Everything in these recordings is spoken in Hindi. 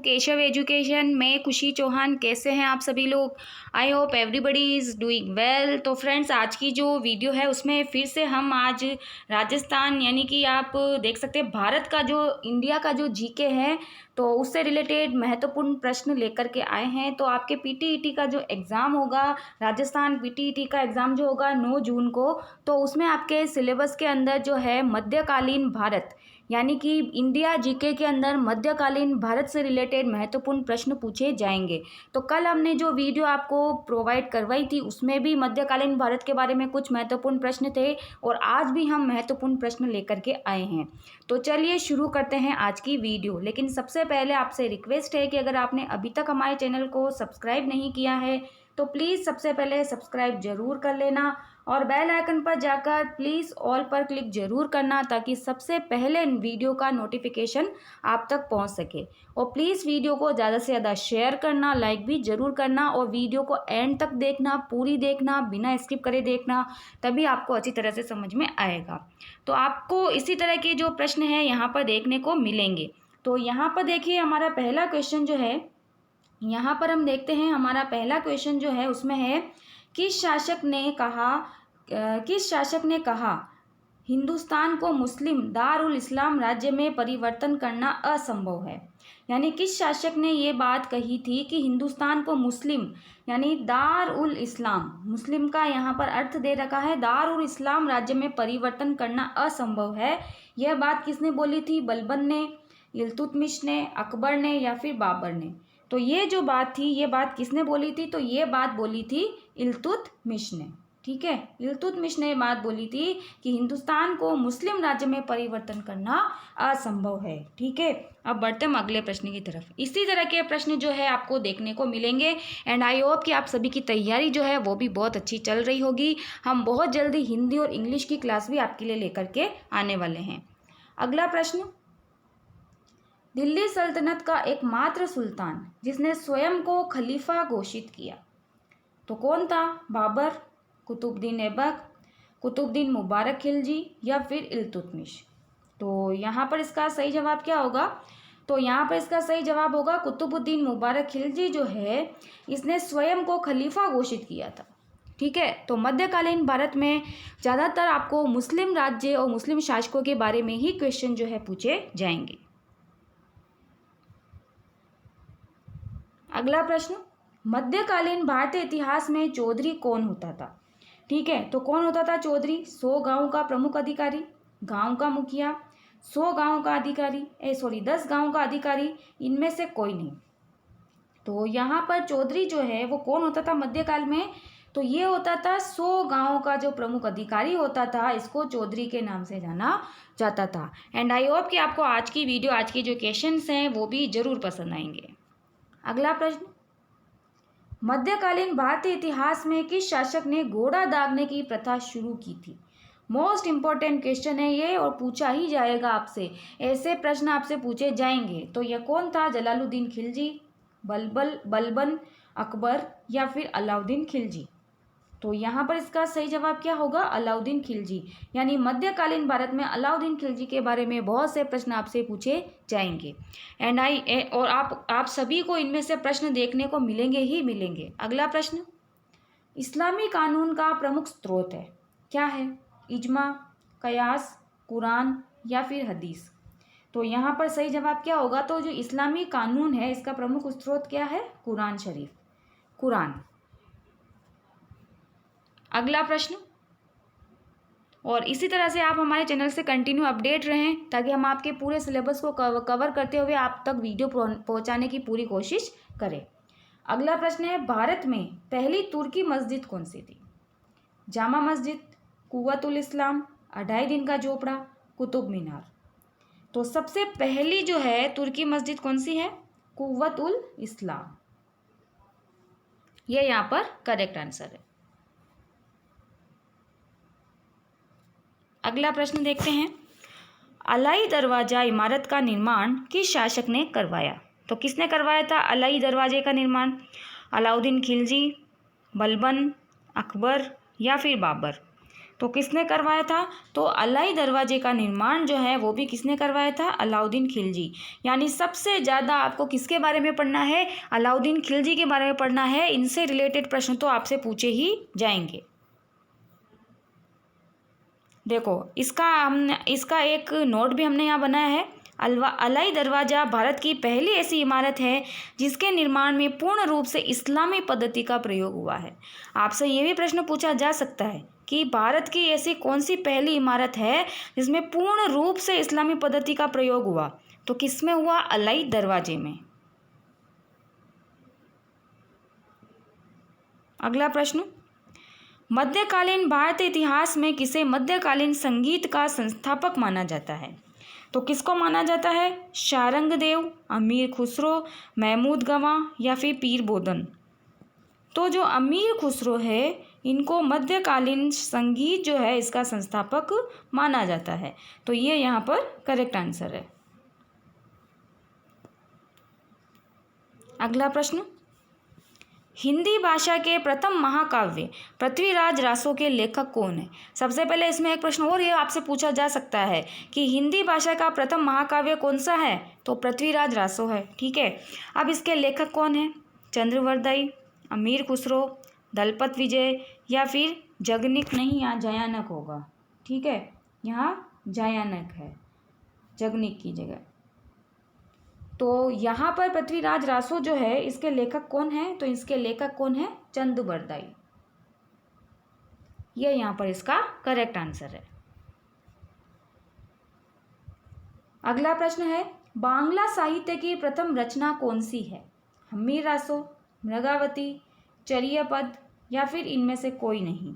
केशव एजुकेशन में खुशी चौहान। कैसे हैं आप सभी लोग? I hope everybody is doing well. तो फ्रेंड्स, आज की जो वीडियो है उसमें फिर से हम आज राजस्थान यानी कि आप देख सकते हैं भारत का जो इंडिया का जो जीके है तो उससे रिलेटेड महत्वपूर्ण प्रश्न लेकर के आए हैं। तो आपके पीटीईटी का जो एग्ज़ाम होगा, राजस्थान पीटीईटी का एग्ज़ाम जो होगा 9 जून को, तो उसमें आपके सिलेबस के अंदर जो है मध्यकालीन भारत यानी कि इंडिया जीके के अंदर मध्यकालीन भारत से रिलेटेड महत्वपूर्ण प्रश्न पूछे जाएंगे। तो कल हमने जो वीडियो आपको प्रोवाइड करवाई थी उसमें भी मध्यकालीन भारत के बारे में कुछ महत्वपूर्ण प्रश्न थे और आज भी हम महत्वपूर्ण प्रश्न लेकर के आए हैं। तो चलिए शुरू करते हैं आज की वीडियो। लेकिन सबसे पहले आपसे रिक्वेस्ट है कि अगर आपने अभी तक हमारे चैनल को सब्सक्राइब नहीं किया है तो प्लीज़ सबसे पहले सब्सक्राइब जरूर कर लेना और बेल आइकन पर जाकर प्लीज़ ऑल पर क्लिक जरूर करना ताकि सबसे पहले वीडियो का नोटिफिकेशन आप तक पहुंच सके। और प्लीज़ वीडियो को ज़्यादा से ज़्यादा शेयर करना, लाइक भी ज़रूर करना और वीडियो को एंड तक देखना, पूरी देखना, बिना स्किप करे देखना, तभी आपको अच्छी तरह से समझ में आएगा। तो आपको इसी तरह के जो प्रश्न हैं यहाँ पर देखने को मिलेंगे। तो यहाँ पर देखिए हमारा पहला क्वेश्चन जो है, यहाँ पर हम देखते हैं हमारा पहला क्वेश्चन जो है उसमें है किस शासक ने कहा हिंदुस्तान को मुस्लिम दारुल इस्लाम राज्य में परिवर्तन करना असंभव है। यानी किस शासक ने ये बात कही थी कि हिंदुस्तान को मुस्लिम यानी दारुल इस्लाम, मुस्लिम का यहाँ पर अर्थ दे रखा है दारुल इस्लाम राज्य में परिवर्तन करना असंभव है। यह बात किसने बोली थी? बलबन ने, इल्तुतमिश ने, अकबर ने या फिर बाबर ने? तो ये जो बात थी ये बात किसने बोली थी? तो ये बात बोली थी इल्तुतमिश ने। ठीक है, इल्तुतमिश ने बात बोली थी कि हिंदुस्तान को मुस्लिम राज्य में परिवर्तन करना असंभव है। ठीक है, अब बढ़ते हम अगले प्रश्न की तरफ। इसी तरह के प्रश्न जो है आपको देखने को मिलेंगे एंड आई होप कि आप सभी की तैयारी जो है वो भी बहुत अच्छी चल रही होगी। हम बहुत जल्दी हिंदी और इंग्लिश की क्लास भी आपके लिए लेकर के आने वाले हैं। अगला प्रश्न, दिल्ली सल्तनत का एकमात्र सुल्तान जिसने स्वयं को खलीफा घोषित किया तो कौन था? बाबर, कुतुबुद्दीन ऐबक, कुतुबुद्दीन मुबारक खिलजी या फिर इल्तुतमिश? तो यहाँ पर इसका सही जवाब क्या होगा? तो यहाँ पर इसका सही जवाब होगा कुतुबुद्दीन मुबारक खिलजी जो है इसने स्वयं को खलीफा घोषित किया था। ठीक है, तो मध्यकालीन भारत में ज़्यादातर आपको मुस्लिम राज्य और मुस्लिम शासकों के बारे में ही क्वेश्चन जो है पूछे जाएंगे। अगला प्रश्न, मध्यकालीन भारतीय इतिहास में चौधरी कौन होता था? ठीक है, तो कौन होता था चौधरी? 100 गांव का प्रमुख अधिकारी, गांव का मुखिया, 100 गांव का अधिकारी 10 गांव का अधिकारी, इनमें से कोई नहीं। तो यहाँ पर चौधरी जो है वो कौन होता था मध्यकाल में? तो ये होता था 100 गांव का जो प्रमुख अधिकारी होता था, इसको चौधरी के नाम से जाना जाता था। एंड आई होप कि आपको आज की वीडियो, आज के जो क्वेश्चंस हैं वो भी जरूर पसंद आएंगे। अगला प्रश्न, मध्यकालीन भारतीय इतिहास में किस शासक ने घोड़ा दागने की प्रथा शुरू की थी? मोस्ट इंपॉर्टेंट क्वेश्चन है ये और पूछा ही जाएगा आपसे, ऐसे प्रश्न आपसे पूछे जाएंगे। तो यह कौन था? जलालुद्दीन खिलजी, बलबन, अकबर या फिर अलाउद्दीन खिलजी? तो यहाँ पर इसका सही जवाब क्या होगा? अलाउद्दीन खिलजी। यानी मध्यकालीन भारत में अलाउद्दीन खिलजी के बारे में बहुत से प्रश्न आपसे पूछे जाएंगे एंड आप सभी को इनमें से प्रश्न देखने को मिलेंगे ही मिलेंगे। अगला प्रश्न, इस्लामी कानून का प्रमुख स्रोत है क्या है? इजमा, कयास, कुरान या फिर हदीस? तो यहाँ पर सही जवाब क्या होगा? तो जो इस्लामी कानून है इसका प्रमुख स्रोत क्या है? कुरान शरीफ, कुरान। अगला प्रश्न, और इसी तरह से आप हमारे चैनल से कंटिन्यू अपडेट रहें ताकि हम आपके पूरे सिलेबस को कवर करते हुए आप तक वीडियो पहुंचाने की पूरी कोशिश करें। अगला प्रश्न है, भारत में पहली तुर्की मस्जिद कौन सी थी? जामा मस्जिद, कुव्वतुल इस्लाम, 2.5 दिन का झोपड़ा, कुतुब मीनार? तो सबसे पहली जो है तुर्की मस्जिद कौन सी है? कुव्वतुल इस्लाम, ये यहाँ पर करेक्ट आंसर है। अगला प्रश्न देखते हैं, अलाई दरवाजा इमारत का निर्माण किस शासक ने करवाया? तो किसने करवाया था अलाई दरवाजे का निर्माण? अलाउद्दीन खिलजी, बलबन, अकबर या फिर बाबर? तो किसने करवाया था? तो अलाई दरवाजे का निर्माण जो है वो भी किसने करवाया था? अलाउद्दीन खिलजी। यानी सबसे ज़्यादा आपको किसके बारे में पढ़ना है? अलाउद्दीन खिलजी के बारे में पढ़ना है। इनसे रिलेटेड प्रश्न तो आपसे पूछे ही जाएंगे। देखो इसका एक नोट भी हमने यहाँ बनाया है। अलाई दरवाज़ा भारत की पहली ऐसी इमारत है जिसके निर्माण में पूर्ण रूप से इस्लामी पद्धति का प्रयोग हुआ है। आपसे ये भी प्रश्न पूछा जा सकता है कि भारत की ऐसी कौन सी पहली इमारत है जिसमें पूर्ण रूप से इस्लामी पद्धति का प्रयोग हुआ? तो किसमें हुआ? अलाई दरवाजे में। अगला प्रश्न, मध्यकालीन भारतीय इतिहास में किसे मध्यकालीन संगीत का संस्थापक माना जाता है? तो किसको माना जाता है? शारंगदेव, अमीर खुसरो, महमूद गवां या फिर पीर बोदन। तो जो अमीर खुसरो है इनको मध्यकालीन संगीत जो है इसका संस्थापक माना जाता है। तो ये यहाँ पर करेक्ट आंसर है। अगला प्रश्न, हिंदी भाषा के प्रथम महाकाव्य पृथ्वीराज रासो के लेखक कौन है? सबसे पहले इसमें एक प्रश्न और ये आपसे पूछा जा सकता है कि हिंदी भाषा का प्रथम महाकाव्य कौन सा है? तो पृथ्वीराज रासो है। ठीक है, अब इसके लेखक कौन है? चंद्रवरदाई, अमीर खुसरो, दलपत विजय या फिर जगनिक? नहीं, यहाँ जयानक होगा। ठीक है, यहाँ जयानक है जगनिक की जगह। तो यहाँ पर पृथ्वीराज रासो जो है इसके लेखक कौन है? तो इसके लेखक कौन है? चंद्रवरदाई। ये यहाँ पर इसका करेक्ट आंसर है। अगला प्रश्न है, बांग्ला साहित्य की प्रथम रचना कौन सी है? हम्मीर रासो, मृगावती, चरियपद या फिर इनमें से कोई नहीं।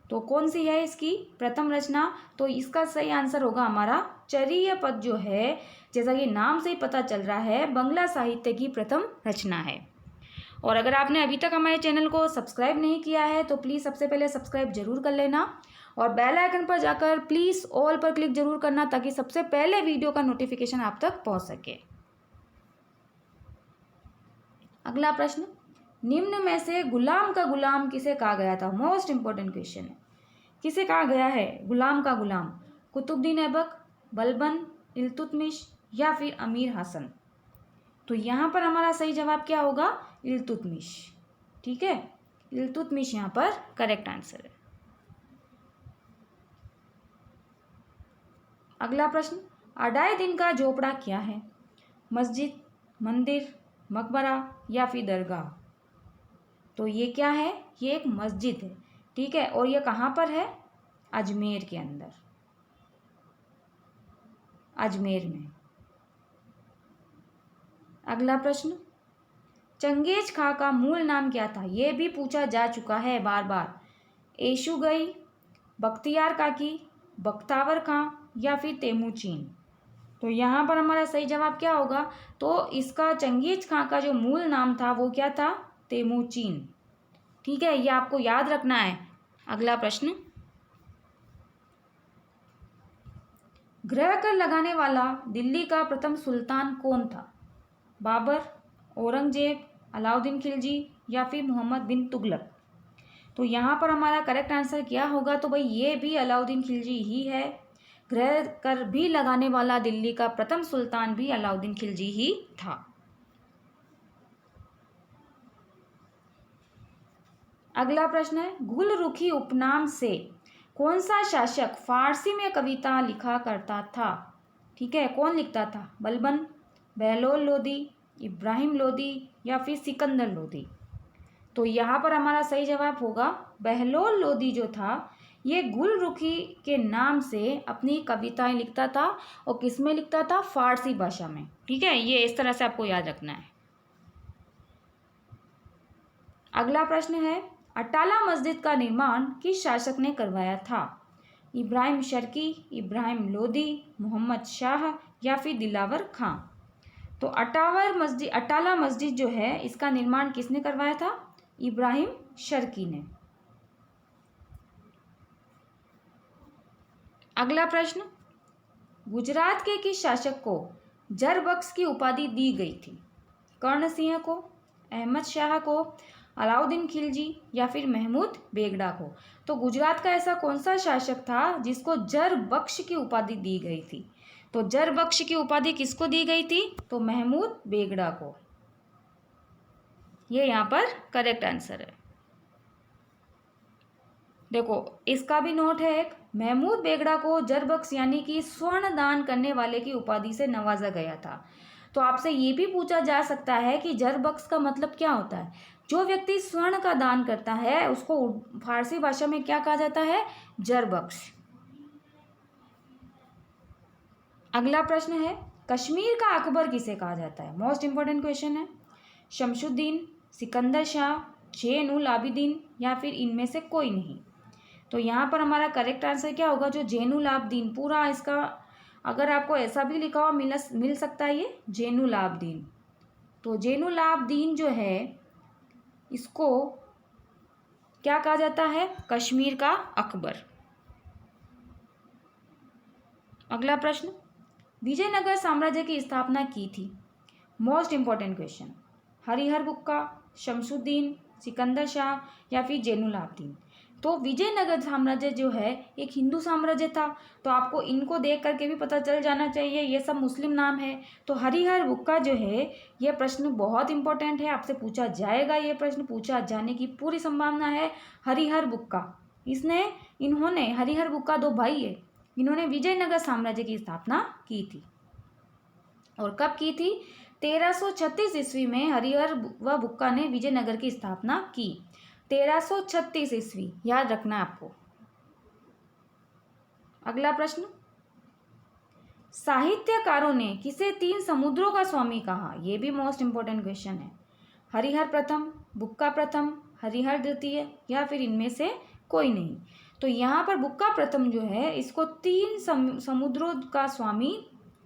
तो कौन सी है इसकी प्रथम रचना? तो इसका सही आंसर होगा हमारा चरियपद जो है, जैसा कि नाम से ही पता चल रहा है, बांग्ला साहित्य की प्रथम रचना है। और अगर आपने अभी तक हमारे चैनल को सब्सक्राइब नहीं किया है तो प्लीज़ सबसे पहले सब्सक्राइब जरूर कर लेना और बेल आइकन पर जाकर प्लीज़ ऑल पर क्लिक जरूर करना ताकि सबसे पहले वीडियो का नोटिफिकेशन आप तक पहुंच सके। अगला प्रश्न, निम्न में से गुलाम का गुलाम किसे कहा गया था? मोस्ट इंपॉर्टेंट क्वेश्चन है। किसे कहा गया है गुलाम का गुलाम? कुतुबुद्दीन ऐबक, बलबन, इल्तुतमिश या फिर अमीर हसन? तो यहाँ पर हमारा सही जवाब क्या होगा? इल्तुतमिश। ठीक है, इल्तुतमिश यहाँ पर करेक्ट आंसर है। अगला प्रश्न, अडाई दिन का झोपड़ा क्या है? मस्जिद, मंदिर, मकबरा या फिर दरगाह? तो ये क्या है? ये एक मस्जिद है। ठीक है, और ये कहाँ पर है? अजमेर के अंदर, अजमेर में। अगला प्रश्न, चंगेज खां का मूल नाम क्या था? ये भी पूछा जा चुका है बार बार। येसुगई, बख्तियार काकी, बख्तावर खां या फिर तेमुचीन? तो यहाँ पर हमारा सही जवाब क्या होगा? तो इसका चंगेज खां का जो मूल नाम था वो क्या था? तेमुचीन। ठीक है, ये आपको याद रखना है। अगला प्रश्न, गृह कर लगाने वाला दिल्ली का प्रथम सुल्तान कौन था? बाबर, औरंगजेब, अलाउद्दीन खिलजी या फिर मोहम्मद बिन तुगलक? तो यहाँ पर हमारा करेक्ट आंसर क्या होगा? तो भाई ये भी अलाउद्दीन खिलजी ही है। गृह कर भी लगाने वाला दिल्ली का प्रथम सुल्तान भी अलाउद्दीन खिलजी ही था। अगला प्रश्न है, गुलरुखी उपनाम से कौन सा शासक फारसी में कविता लिखा करता था? ठीक है, कौन लिखता था? बलबन, बहलोल लोदी, इब्राहिम लोदी या फिर सिकंदर लोदी? तो यहाँ पर हमारा सही जवाब होगा बहलोल लोदी जो था ये गुलरुखी के नाम से अपनी कविताएं लिखता था। और किस में लिखता था? फारसी भाषा में। ठीक है, ये इस तरह से आपको याद रखना है। अगला प्रश्न है, अटाला मस्जिद का निर्माण किस शासक ने करवाया था? इब्राहिम शर्की, इब्राहिम लोदी, मोहम्मद शाह या फिर दिलावर खां? तो अटाला मस्जिद जो है इसका निर्माण किसने करवाया था? इब्राहिम शर्की ने। अगला प्रश्न, गुजरात के किस शासक को जरबख्श की उपाधि दी गई थी? कर्ण सिंह को, अहमद शाह को, अलाउद्दीन खिलजी या फिर महमूद बेगड़ा को। तो गुजरात का ऐसा कौन सा शासक था जिसको जर बख्श की उपाधि दी गई थी? तो जर बख्श की उपाधि किसको दी गई थी? तो महमूद बेगड़ा को। ये यहाँ पर करेक्ट आंसर है। देखो इसका भी नोट है एक, महमूद बेगड़ा को जरबख्श यानी कि स्वर्ण दान करने वाले की उपाधि से नवाजा गया था। तो आपसे ये भी पूछा जा सकता है कि जरबख्श का मतलब क्या होता है? जो व्यक्ति स्वर्ण का दान करता है उसको फारसी भाषा में क्या कहा जाता है? जरबख्श। अगला प्रश्न है, कश्मीर का अकबर किसे कहा जाता है? मोस्ट इंपॉर्टेंट क्वेश्चन है। शमशुद्दीन, सिकंदर शाह, जैन उल आबिदीन या फिर इनमें से कोई नहीं। तो यहाँ पर हमारा करेक्ट आंसर क्या होगा? जो जैनुल आबदीन, पूरा इसका अगर आपको ऐसा भी लिखा हुआ मिल सकता है ये जैनुल आबदीन। तो जैनुल आबदीन जो है इसको क्या कहा जाता है? कश्मीर का अकबर। अगला प्रश्न, विजयनगर साम्राज्य की स्थापना की थी? Most important question. Harihara Bukka, Shamsuddin, Sikandar Shah या फिर जैनुल आबदीन। तो विजयनगर साम्राज्य जो है एक हिंदू साम्राज्य था, तो आपको इनको देख करके भी पता चल जाना चाहिए ये सब मुस्लिम नाम है। तो हरिहर बुक्का जो है ये प्रश्न बहुत इंपॉर्टेंट है, आपसे पूछा जाएगा, ये प्रश्न पूछा जाने की पूरी संभावना है। हरिहर बुक्का इन्होंने हरिहर बुक्का दो भाई है, इन्होंने विजयनगर साम्राज्य की स्थापना की थी। और कब की थी? 1336 ईस्वी में हरिहर व बुक्का ने विजयनगर की स्थापना की। 1336 ईस्वी, याद रखना आपको। अगला प्रश्न, साहित्यकारों ने किसे 3 समुद्रों का स्वामी कहा? यह भी मोस्ट इंपॉर्टेंट क्वेश्चन है। हरिहर प्रथम, बुक्का प्रथम, हरिहर द्वितीय या फिर इनमें से कोई नहीं। तो यहाँ पर बुक्का प्रथम जो है इसको 3 समुद्रों का स्वामी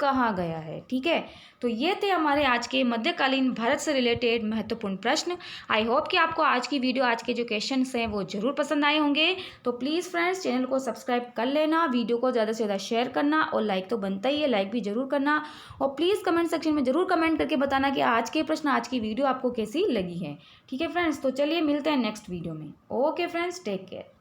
कहा गया है। ठीक है, तो ये थे हमारे आज के मध्यकालीन भारत से रिलेटेड महत्वपूर्ण प्रश्न। आई होप कि आपको आज की वीडियो, आज के जो क्वेश्चंस हैं वो जरूर पसंद आए होंगे। तो प्लीज़ फ्रेंड्स चैनल को सब्सक्राइब कर लेना, वीडियो को ज़्यादा से ज़्यादा शेयर करना और लाइक तो बनता ही है, लाइक भी जरूर करना। और प्लीज़ कमेंट सेक्शन में जरूर कमेंट करके बताना कि आज के प्रश्न, आज की वीडियो आपको कैसी लगी है। ठीक है फ्रेंड्स, तो चलिए मिलते हैं नेक्स्ट वीडियो में। Okay friends, take care.